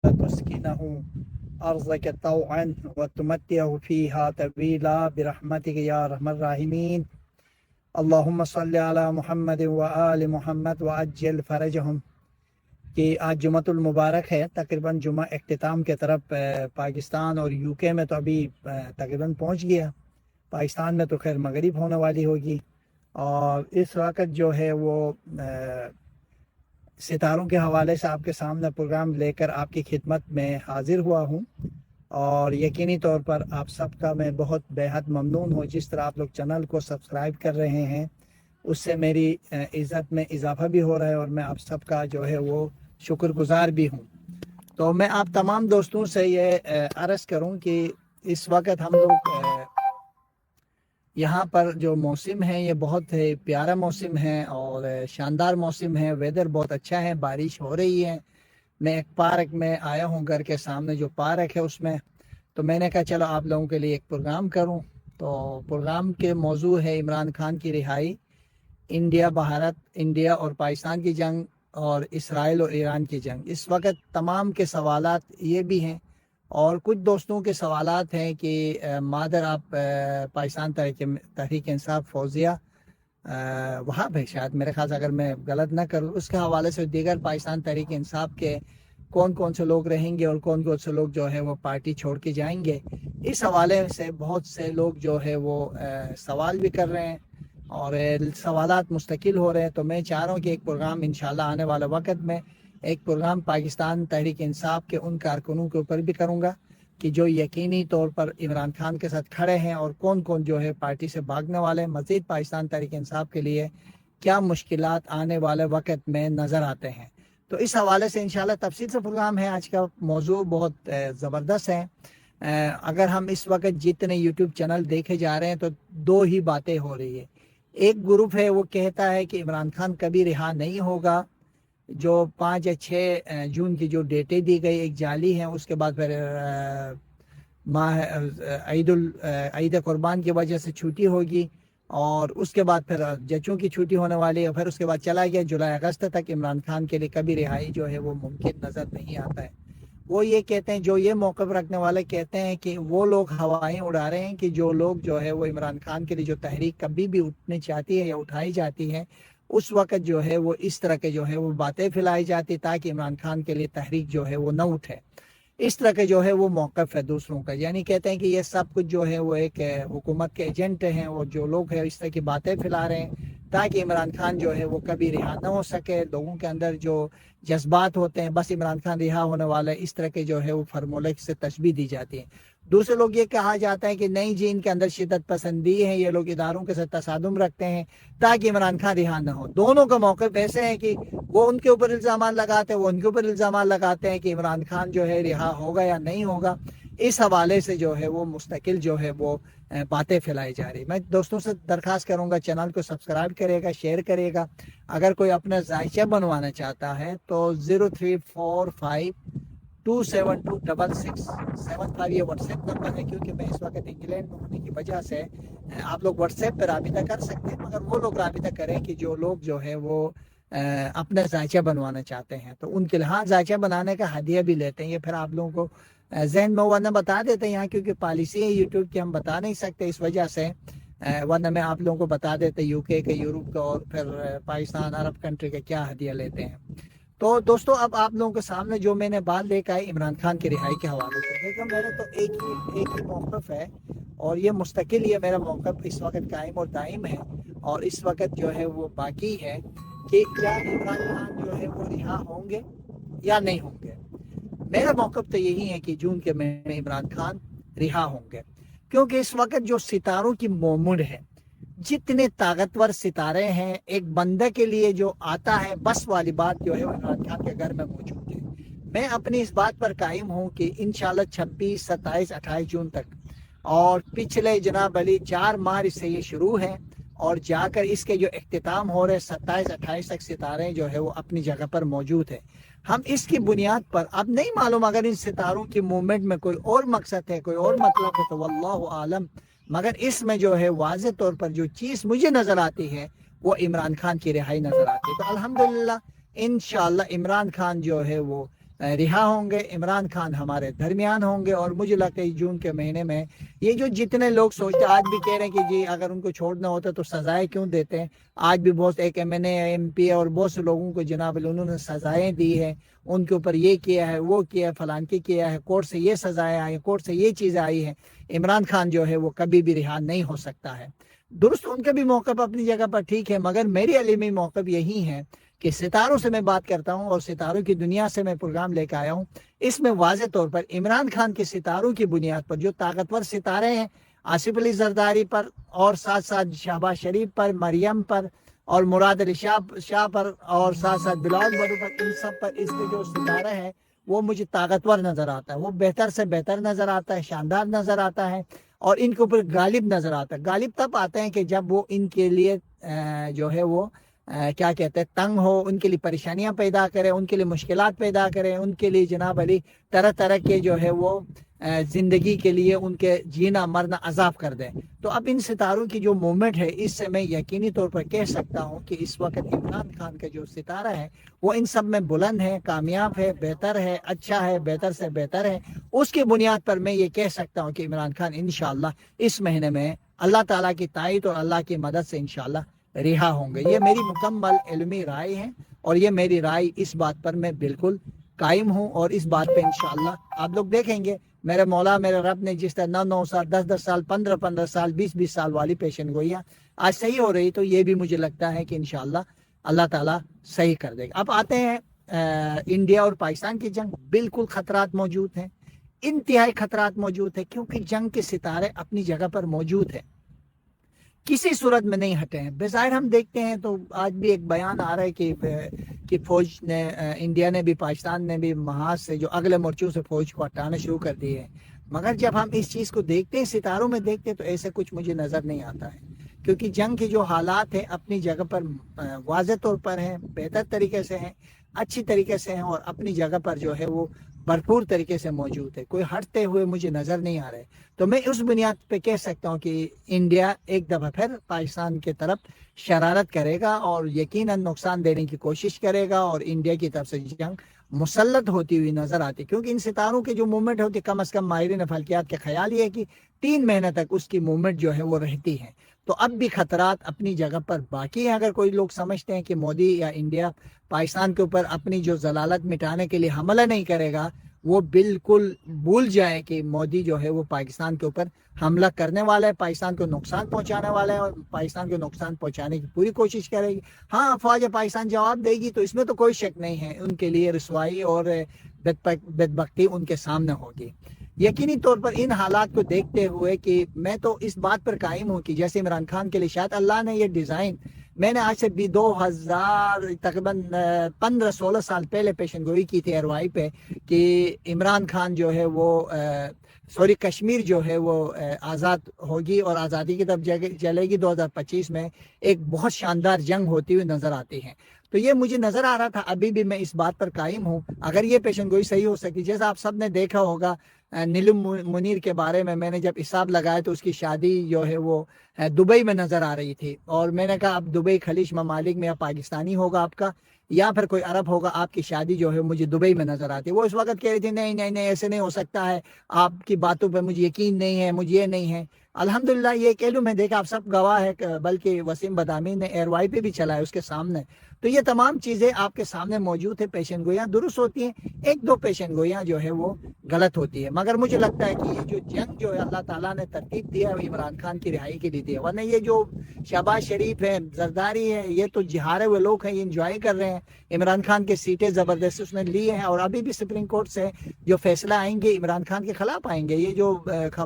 تسكنه أرضك طوعا وتمتعه فيها طويلا برحمتك يا أرحم الراحمين. اللهم صل على محمد وآل محمد وعجل فرجهم. کہ آج جمعۃ المبارک ہے، تقریباً جمعہ اختتام کے طرف پاکستان اور یو کے میں تو ابھی تقریباً پہنچ گیا، پاکستان میں تو خیر مغرب ہونے والی ہوگی، اور اس وقت جو ہے وہ ستاروں کے حوالے سے آپ کے سامنے پروگرام لے کر آپ کی خدمت میں حاضر ہوا ہوں، اور یقینی طور پر آپ سب کا میں بہت بے حد ممنون ہوں۔ جس طرح آپ لوگ چینل کو سبسکرائب کر رہے ہیں، اس سے میری عزت میں اضافہ بھی ہو رہا ہے، اور میں آپ سب کا جو ہے وہ شکر گزار بھی ہوں۔ تو میں آپ تمام دوستوں سے یہ عرض کروں کہ اس وقت ہم لوگ یہاں پر جو موسم ہے یہ بہت پیارا موسم ہے اور شاندار موسم ہے، ویدر بہت اچھا ہے، بارش ہو رہی ہے۔ میں ایک پارک میں آیا ہوں، گھر کے سامنے جو پارک ہے اس میں، تو میں نے کہا چلو آپ لوگوں کے لیے ایک پروگرام کروں۔ تو پروگرام کے موضوع ہے عمران خان کی رہائی، انڈیا اور پاکستان کی جنگ، اور اسرائیل اور ایران کی جنگ۔ اس وقت تمام کے سوالات یہ بھی ہیں، اور کچھ دوستوں کے سوالات ہیں کہ مادر آپ پاکستان تحریک انصاف فوزیہ وہاں پہ شاید میرے خیال سے، اگر میں غلط نہ کروں، اس کے حوالے سے دیگر پاکستان تحریک انصاف کے کون کون سے لوگ رہیں گے اور کون کون سے لوگ جو ہے وہ پارٹی چھوڑ کے جائیں گے، اس حوالے سے بہت سے لوگ جو ہے وہ سوال بھی کر رہے ہیں، اور سوالات مستقل ہو رہے ہیں۔ تو میں چاہ رہا ہوں کہ ایک پروگرام انشاءاللہ آنے والے وقت میں ایک پروگرام پاکستان تحریک انصاف کے ان کارکنوں کے اوپر بھی کروں گا کہ جو یقینی طور پر عمران خان کے ساتھ کھڑے ہیں، اور کون کون جو ہے پارٹی سے بھاگنے والے ہیں۔ مزید پاکستان تحریک انصاف کے لیے کیا مشکلات آنے والے وقت میں نظر آتے ہیں، تو اس حوالے سے انشاءاللہ تفصیل سے پروگرام ہے۔ آج کا موضوع بہت زبردست ہے۔ اگر ہم اس وقت جتنے یوٹیوب چینل دیکھے جا رہے ہیں تو دو ہی باتیں ہو رہی ہے۔ ایک گروپ ہے وہ کہتا ہے کہ عمران خان کبھی رہا نہیں ہوگا، جو 5 یا 6 جون کی جو ڈیٹیں دی گئی ایک جعلی ہیں، اس کے بعد پھر عید قربان کی وجہ سے چھٹی ہوگی، اور اس کے بعد پھر ججوں کی چھٹی ہونے والی ہے، پھر اس کے بعد چلا گیا جولائی اگست تک۔ عمران خان کے لیے کبھی رہائی جو ہے وہ ممکن نظر نہیں آتا ہے۔ وہ یہ کہتے ہیں، جو یہ موقف رکھنے والے کہتے ہیں کہ وہ لوگ ہوائیں اڑا رہے ہیں کہ جو لوگ جو ہے وہ عمران خان کے لیے جو تحریک کبھی بھی اٹھنی چاہتی ہے یا اٹھائی جاتی ہے، اس وقت جو ہے وہ اس طرح کے جو ہے وہ باتیں پھیلائی جاتی تاکہ عمران خان کے لیے تحریک جو ہے وہ نہ اٹھے۔ اس طرح کے جو ہے وہ موقف ہے دوسروں کا، یعنی کہتے ہیں کہ یہ سب کچھ جو ہے وہ ایک حکومت کے ایجنٹ ہیں، اور جو لوگ ہیں اس طرح کی باتیں پھیلا رہے ہیں تاکہ عمران خان جو ہے وہ کبھی رہا نہ ہو سکے۔ لوگوں کے اندر جو جذبات ہوتے ہیں، بس عمران خان رہا ہونے والا ہے، اس طرح کے جو ہے وہ فرمولے سے تشبیہ دی جاتی ہے۔ دوسرے لوگ یہ کہا جاتا ہے کہ نہیں جی، ان کے اندر شدت پسندی ہے، یہ لوگ اداروں کے ساتھ تصادم رکھتے ہیں تاکہ عمران خان رہا نہ ہو۔ دونوں کا موقف ایسے ہیں کہ وہ ان کے اوپر الزامات لگاتے ہیں، وہ ان کے اوپر الزامات لگاتے ہیں کہ عمران خان جو ہے رہا ہوگا یا نہیں ہوگا۔ اس حوالے سے جو ہے وہ مستقل جو ہے وہ باتیں پھیلائی جا رہی۔ میں دوستوں سے درخواست کروں گا چینل کو سبسکرائب کرے گا، شیئر کرے گا۔ اگر کوئی اپنا ذائچہ بنوانا چاہتا ہے تو 0345272675 یہ واٹس ایپ نمبر ہے، کیونکہ میں اس وقت انگلینڈ میں ہونے کی وجہ سے آپ لوگ واٹس ایپ پہ رابطہ کر سکتے ہیں، مگر وہ لوگ رابطہ کریں کہ جو لوگ جو ہے وہ اپنا ذائچہ بنوانا چاہتے ہیں، تو ان کے لیے ہاں ذائچہ بنانے کا ہدیہ بھی لیتے ہیں۔ یہ پھر آپ لوگوں کو ذہن میں ورنہ بتا دیتے ہیں یہاں، کیونکہ پالیسی ہے یوٹیوب کی، ہم بتا نہیں سکتے اس وجہ سے، ورنہ میں آپ لوگوں کو بتا دیتے یو کے یورپ کا اور پھر پاکستان عرب کنٹری کا کیا ہدیہ لیتے ہیں۔ تو دوستو اب آپ لوگوں کے سامنے جو میں نے بات دیکھا ہے عمران خان کی رہائی کے حوالے سے، دیکھا میرا تو ایک ہی موقف ہے، اور یہ مستقل یہ میرا موقف اس وقت قائم اور دائم ہے، اور اس وقت جو ہے وہ باقی ہے کہ کیا عمران خان جو ہے وہ رہا ہوں گے یا نہیں ہوں گے۔ میرا موقف تو یہی ہے کہ جون کے مہینے میں عمران خان رہا ہوں گے، کیونکہ اس وقت جو ستاروں کی مومنٹ ہے، جتنے طاقتور ستارے ہیں، ایک بندے کے لیے جو آتا ہے بس والی بات جو ہے وہ عمران خان کے گھر میں موجود ہے۔ میں اپنی اس بات پر قائم ہوں کہ انشاءاللہ 26، 27، 28 جون تک، اور پچھلے جناب علی 4 ماہ سے یہ شروع ہے، اور جا کر اس کے جو اختتام ہو رہے 27، 28 تک ستارے جو ہے وہ اپنی جگہ پر موجود ہے۔ ہم اس کی بنیاد پر اب نہیں معلوم، اگر ان ستاروں کی موومنٹ میں کوئی اور مقصد ہے، کوئی اور مطلب ہے تو واللہ عالم، مگر اس میں جو ہے واضح طور پر جو چیز مجھے نظر آتی ہے وہ عمران خان کی رہائی نظر آتی ہے۔ تو الحمدللہ انشاءاللہ عمران خان جو ہے وہ رہا ہوں گے، عمران خان ہمارے درمیان ہوں گے، اور مجھے لگتا ہے جون کے مہینے میں یہ جو جتنے لوگ سوچتے آج بھی کہہ رہے ہیں کہ جی اگر ان کو چھوڑنا ہوتا تو سزائیں کیوں دیتے ہیں، آج بھی بہت ایک M N A M P اور بہت سے لوگوں کو جناب انہوں نے سزائیں دی ہے، ان کے اوپر یہ کیا ہے وہ کیا ہے فلان کی کیا ہے، کورٹ سے یہ سزائیں آئی، کورٹ سے یہ چیزیں آئی ہیں، عمران خان جو ہے وہ کبھی بھی رہا نہیں ہو سکتا ہے۔ درست ان کا بھی موقف اپنی جگہ پر ٹھیک ہے، مگر میری علیمی موقف یہی ہے کہ ستاروں سے میں بات کرتا ہوں اور ستاروں کی دنیا سے میں پروگرام لے کے آیا ہوں، اس میں واضح طور پر عمران خان کے ستاروں کی بنیاد پر جو طاقتور ستارے ہیں، آصف علی زرداری پر اور ساتھ ساتھ شہباز شریف پر، مریم پر اور مراد علی شاہ پر اور ساتھ ساتھ بلال بھٹو پر، ان سب پر اس میں جو ستارہ ہے وہ مجھے طاقتور نظر آتا ہے، وہ بہتر سے بہتر نظر آتا ہے، شاندار نظر آتا ہے، اور ان کے اوپر غالب نظر آتا ہے۔ غالب تب آتے ہیں کہ جب وہ ان کے لیے جو ہے وہ کیا کہتے ہیں تنگ ہو، ان کے لیے پریشانیاں پیدا کرے، ان کے لیے مشکلات پیدا کرے، ان کے لیے جناب علی طرح طرح کے جو ہے وہ زندگی کے لیے ان کے جینا مرنا عذاب کر دیں۔ تو اب ان ستاروں کی جو موومنٹ ہے، اس سے میں یقینی طور پر کہہ سکتا ہوں کہ اس وقت عمران خان کا جو ستارہ ہے وہ ان سب میں بلند ہے، کامیاب ہے، بہتر ہے، اچھا ہے، بہتر سے بہتر ہے۔ اس کی بنیاد پر میں یہ کہہ سکتا ہوں کہ عمران خان انشاءاللہ اس مہینے میں اللہ تعالیٰ کی تائید اور اللہ کی مدد سے انشاءاللہ رہا ہوں گے۔ یہ میری مکمل علمی رائے ہے، اور یہ میری رائے اس بات پر میں بالکل قائم ہوں، اور اس بات پہ انشاءاللہ آپ لوگ دیکھیں گے میرے مولا میرے رب نے جس طرح 9 سال 10 سال 15 سال 20 سال والی پیشن گوئیاں آج صحیح ہو رہی، تو یہ بھی مجھے لگتا ہے کہ انشاءاللہ اللہ تعالیٰ صحیح کر دے گا۔ اب آتے ہیں انڈیا اور پاکستان کی جنگ، بالکل خطرات موجود ہیں، انتہائی خطرات موجود ہیں، کیونکہ جنگ کے ستارے اپنی جگہ پر موجود ہیں، کسی صورت میں نہیں ہٹے ہیں۔ بظاہر ہم دیکھتے ہیں تو آج بھی ایک بیان آ رہا ہے کہ فوج نے انڈیا نے بھی پاکستان نے بھی محاذ سے جو اگلے مورچوں سے فوج کو ہٹانا شروع کر دی ہے، مگر جب ہم اس چیز کو دیکھتے ہیں ستاروں میں دیکھتے ہیں تو ایسے کچھ مجھے نظر نہیں آتا ہے، کیونکہ جنگ کے جو حالات ہیں اپنی جگہ پر واضح طور پر ہیں، بہتر طریقے سے ہیں، اچھی طریقے سے ہیں، اور اپنی جگہ پر جو ہے وہ بھرپور طریقے سے موجود ہے، کوئی ہٹتے ہوئے مجھے نظر نہیں آ رہے۔ تو میں اس بنیاد پہ کہہ سکتا ہوں کہ انڈیا ایک دفعہ پھر پاکستان کی طرف شرارت کرے گا اور یقیناً نقصان دینے کی کوشش کرے گا، اور انڈیا کی طرف سے جنگ مسلط ہوتی ہوئی نظر آتی، کیونکہ ان ستاروں کی جو موومنٹ ہوتی کم از کم ماہرین فلکیات کے خیال یہ ہے کہ 3 مہینے تک اس کی موومنٹ جو ہے وہ رہتی ہے۔ تو اب بھی خطرات اپنی جگہ پر باقی ہیں۔ اگر کوئی لوگ سمجھتے ہیں کہ مودی یا انڈیا پاکستان کے اوپر اپنی جو ضلالت مٹانے کے لیے حملہ نہیں کرے گا، وہ بالکل بھول جائے کہ مودی جو ہے وہ پاکستان کے اوپر حملہ کرنے والا ہے، پاکستان کو نقصان پہنچانے والا ہے، اور پاکستان کو نقصان پہنچانے کی پوری کوشش کرے گی۔ ہاں افواج پاکستان جواب دے گی تو اس میں تو کوئی شک نہیں ہے، ان کے لیے رسوائی اور بدبختی ان کے سامنے ہوگی۔ یقینی طور پر ان حالات کو دیکھتے ہوئے کہ میں تو اس بات پر قائم ہوں کہ جیسے عمران خان کے لیے شاید اللہ نے یہ ڈیزائن، میں نے آج سے بھی 2000 تقریباً 15-16 سال پہلے پیشن گوئی کی تھی ایروائی پہ کہ عمران خان جو ہے وہ کشمیر جو ہے وہ آزاد ہوگی اور آزادی کی طرف چلے گی۔ 2025 میں ایک بہت شاندار جنگ ہوتی ہوئی نظر آتی ہے، تو یہ مجھے نظر آ رہا تھا، ابھی بھی میں اس بات پر قائم ہوں۔ اگر یہ پیشن گوئی صحیح ہو سکی، جیسا آپ سب نے دیکھا ہوگا نیلم منیر کے بارے میں نے جب حساب لگایا تو اس کی شادی جو ہے وہ دبئی میں نظر آ رہی تھی، اور میں نے کہا اب دبئی خلیج ممالک میں یا پاکستانی ہوگا آپ کا یا پھر کوئی عرب ہوگا، آپ کی شادی جو ہے مجھے دبئی میں نظر آتی ہے۔ وہ اس وقت کہہ رہی تھی نہیں نہیں نہیں ایسے نہیں ہو سکتا ہے، آپ کی باتوں پہ مجھے یقین نہیں ہے، مجھے یہ نہیں ہے۔ الحمدللہ یہ کہہ لوں، میں دیکھا آپ سب گواہ ہے، بلکہ وسیم بدامی نے ایئر وائی پہ بھی چلایا اس کے سامنے، تو یہ تمام چیزیں آپ کے سامنے موجود ہے۔ پیشن گوئیاں درست ہوتی ہیں، 1-2 پیشن گوئیاں جو ہے وہ غلط ہوتی ہے، مگر مجھے لگتا ہے کہ یہ جو جنگ جو ہے اللہ تعالیٰ نے ترتیب دیا ہے عمران خان کی رہائی کے لیے دیا، ورنہ یہ جو شہباز شریف ہے، زرداری ہے، یہ تو جہارے ہوئے لوگ ہیں، یہ انجوائے کر رہے ہیں۔ عمران خان کے سیٹیں زبردستی اس نے لی ہیں، اور ابھی بھی سپریم کورٹ سے جو فیصلہ آئیں گے عمران خان کے خلاف آئیں گے، یہ جو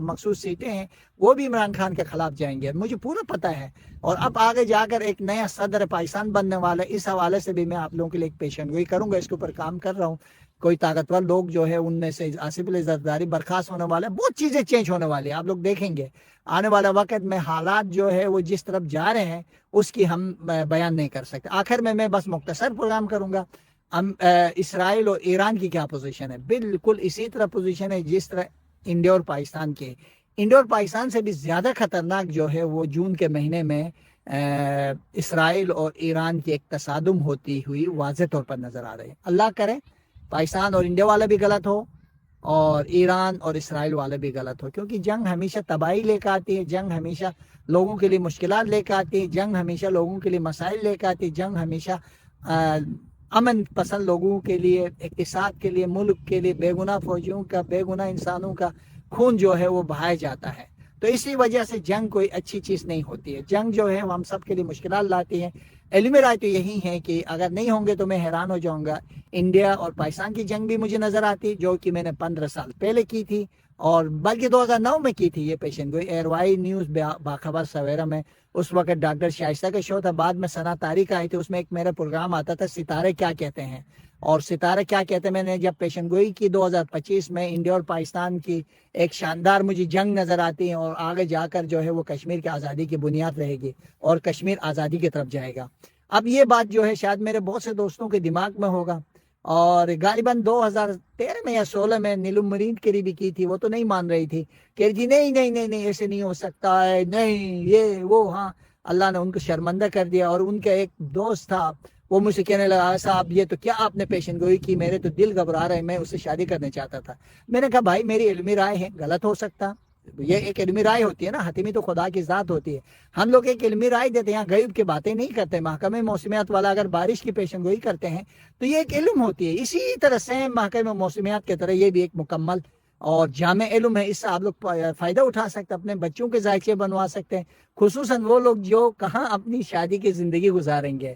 مخصوص سیٹیں ہیں وہ بھی عمران خان کے خلاف جائیں گے، مجھے پورا پتہ ہے۔ اور اب آگے جا کر ایک نیا صدر پاکستان بننے والا ہے، اس حوالے سے بھی میں آپ لوگوں کے لیے ایک پیشن گوئی کروں گا، اس کے اوپر کام کر رہا ہوں۔ کوئی طاقتور لوگ جو ہے ان میں سے آصف علی زرداری برخاست ہونے والا ہے، بہت چیزیں چینج ہونے والی ہیں، آپ لوگ دیکھیں گے آنے والا وقت میں حالات جو ہے وہ جس طرف جا رہے ہیں اس کی ہم بیان نہیں کر سکتے۔ آخر میں بس مختصر پروگرام کروں گا۔ اسرائیل اور ایران کی کیا پوزیشن ہے؟ بالکل اسی طرح پوزیشن ہے جس طرح انڈیا اور پاکستان کی۔ انڈیا اور پاکستان سے بھی زیادہ خطرناک جو ہے وہ جون کے مہینے میں اسرائیل اور ایران کی ایک تصادم ہوتی ہوئی واضح طور پر نظر آ رہی ہے۔ اللہ کرے پاکستان اور انڈیا والا بھی غلط ہو اور ایران اور اسرائیل والا بھی غلط ہو، کیونکہ جنگ ہمیشہ تباہی لے کے آتی ہے، جنگ ہمیشہ لوگوں کے لیے مشکلات لے کے آتی ہے، جنگ ہمیشہ لوگوں کے لیے مسائل لے کے آتی ہے، جنگ ہمیشہ امن پسند لوگوں کے لیے، اقتصاد کے لیے، ملک کے لیے بے گناہ فوجیوں کا، بے گناہ انسانوں کا خون جو ہے وہ بہایا جاتا ہے۔ تو اسی وجہ سے جنگ کوئی اچھی چیز نہیں ہوتی ہے، جنگ جو ہے وہ ہم سب کے لیے مشکلات لاتی ہے۔ علم رائے تو یہی ہے کہ اگر نہیں ہوں گے تو میں حیران ہو جاؤں گا۔ انڈیا اور پاکستان کی جنگ بھی مجھے نظر آتی، جو کہ میں نے 15 سال پہلے کی تھی، اور بلکہ 2009 میں کی تھی یہ پیشن گوئی ایئر وائی نیوز باخبر سویرا میں۔ اس وقت ڈاکٹر شائستہ کا شو تھا، بعد میں ثنا طارق آئی تھی، اس میں ایک میرا پروگرام آتا تھا ستارے کیا کہتے ہیں، اور ستارے کیا کہتے ہیں میں نے جب پیشن گوئی کی 2025 میں انڈیا اور پاکستان کی ایک شاندار مجھے جنگ نظر آتی ہے، اور آگے جا کر جو ہے وہ کشمیر کی آزادی کی بنیاد رہے گی اور کشمیر آزادی کی طرف جائے گا۔ اب یہ بات جو ہے شاید میرے بہت سے دوستوں کے دماغ میں ہوگا، اور غالباً 2013 میں یا 16 میں نیلم مرید کے لیے بھی کی تھی، وہ تو نہیں مان رہی تھی، کہہ رہی تھی نہیں نہیں نہیں نہیں ایسے نہیں ہو سکتا ہے، نہیں یہ وہ، ہاں اللہ نے ان کو شرمندہ کر دیا۔ اور ان کا ایک دوست تھا، وہ مجھ سے کہنے لگا صاحب یہ تو کیا آپ نے پیشن گوئی کی، میرے تو دل گھبرا رہا ہے، میں اس سے شادی کرنا چاہتا تھا۔ میں نے کہا بھائی میری علمی رائے ہے، غلط ہو سکتا، یہ ایک علمی رائے ہوتی ہے نا، حتمی تو خدا کی ذات ہوتی ہے، ہم لوگ ایک علمی رائے دیتے ہیں، غیب کی باتیں نہیں کرتے۔ محکمہ موسمیات والا اگر بارش کی پیشن گوئی کرتے ہیں تو یہ ایک علم ہوتی ہے، اسی طرح سے محکمہ موسمیات کی طرح یہ بھی ایک مکمل اور جامع علم ہے، اس سے آپ لوگ فائدہ اٹھا سکتے ہیں، اپنے بچوں کے ذائقے بنوا سکتے ہیں، خصوصاً وہ لوگ جو کہاں اپنی شادی کی زندگی گزاریں گے۔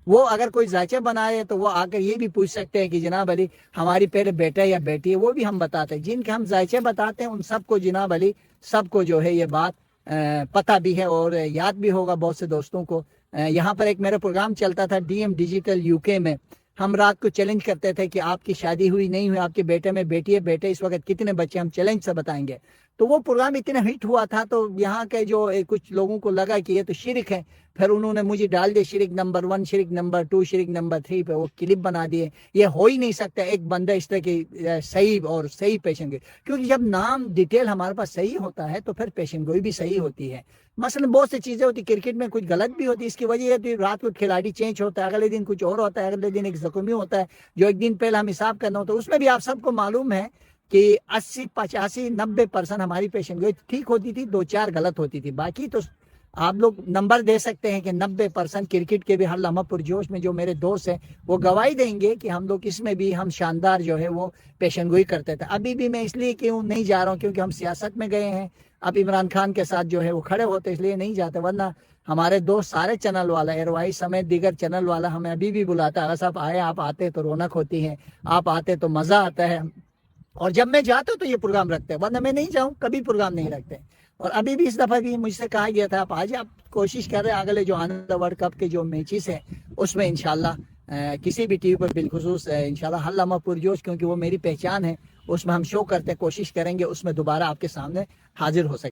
وہ اگر کوئی ذائقے بنائے تو وہ آ کر یہ بھی پوچھ سکتے ہیں کہ جناب علی ہماری پہلے بیٹا یا بیٹی ہے، وہ بھی ہم بتاتے ہیں، جن کے ہم ذائقے بتاتے ہیں ان سب کو جناب علی سب کو جو ہے یہ بات پتہ بھی ہے اور یاد بھی ہوگا بہت سے دوستوں کو۔ یہاں پر ایک میرا پروگرام چلتا تھا ڈی ایم ڈیجیٹل UK میں، ہم رات کو چیلنج کرتے تھے کہ آپ کی شادی ہوئی نہیں ہوئی، آپ کے بیٹے میں بیٹی ہے، بیٹے اس وقت کتنے بچے، ہم چیلنج سے بتائیں گے۔ تو وہ پروگرام اتنا ہٹ ہوا تھا تو یہاں کے جو کچھ لوگوں کو لگا کہ یہ تو شرک ہے، پھر انہوں نے مجھے ڈال دیا شرک نمبر 1، شرک نمبر 2، شرک نمبر 3 پہ وہ کلپ بنا دیے۔ یہ ہو ہی نہیں سکتا ایک بندہ اس طرح کی صحیح اور صحیح پیشن گوئی، کیونکہ جب نام ڈیٹیل ہمارے پاس صحیح ہوتا ہے تو پھر پیشن گوئی بھی صحیح ہوتی ہے۔ مثلا بہت سی چیزیں ہوتی، کرکٹ میں کچھ غلط بھی ہوتی، اس کی وجہ یہ ہوتی رات کو کھلاڑی چینج ہوتا ہے، اگلے دن کچھ اور ہوتا ہے، اگلے دن ایک زخمی ہوتا ہے جو ایک دن پہلے ہم حساب کرنا ہوتا ہے، اس میں بھی آپ سب کو معلوم ہے کہ 80 85 90% ہماری پیشن گوئی ٹھیک ہوتی تھی، 2 4 غلط ہوتی تھی، باقی تو آپ لوگ نمبر دے سکتے ہیں کہ 90% کرکٹ کے بھی ہر لمحہ پرجوش میں جو میرے دوست ہیں وہ گواہی دیں گے کہ ہم لوگ اس میں بھی ہم شاندار جو ہے وہ پیشن گوئی کرتے تھے۔ ابھی بھی میں اس لیے کیوں نہیں جا رہا ہوں کیونکہ ہم سیاست میں گئے ہیں، اب عمران خان کے ساتھ جو ہے وہ کھڑے ہوتے اس لیے نہیں جاتے، ورنہ ہمارے دوست سارے چینل والا ایئروائی سمیت دیگر چینل والا ہمیں ابھی بھی بلاتا ہے، اگر صاحب آئے، آپ آتے تو رونق ہوتی ہے، آپ آتے تو مزہ آتا ہے، اور جب میں جاتا ہوں تو یہ پروگرام رکھتے ہیں، ورنہ میں نہیں جاؤں کبھی پروگرام نہیں رکھتے۔ اور ابھی بھی اس دفعہ بھی مجھ سے کہا گیا تھا آپ آج آپ کوشش کر رہے ہیں اگلے جو آنے والا ورلڈ کپ کے جو میچز ہیں اس میں انشاءاللہ کسی بھی ٹی وی پر بالخصوص انشاءاللہ ہر لمحہ پرجوش، کیونکہ وہ میری پہچان ہے، اس میں ہم شو کرتے ہیں، کوشش کریں گے اس میں دوبارہ آپ کے سامنے حاضر ہو سکے۔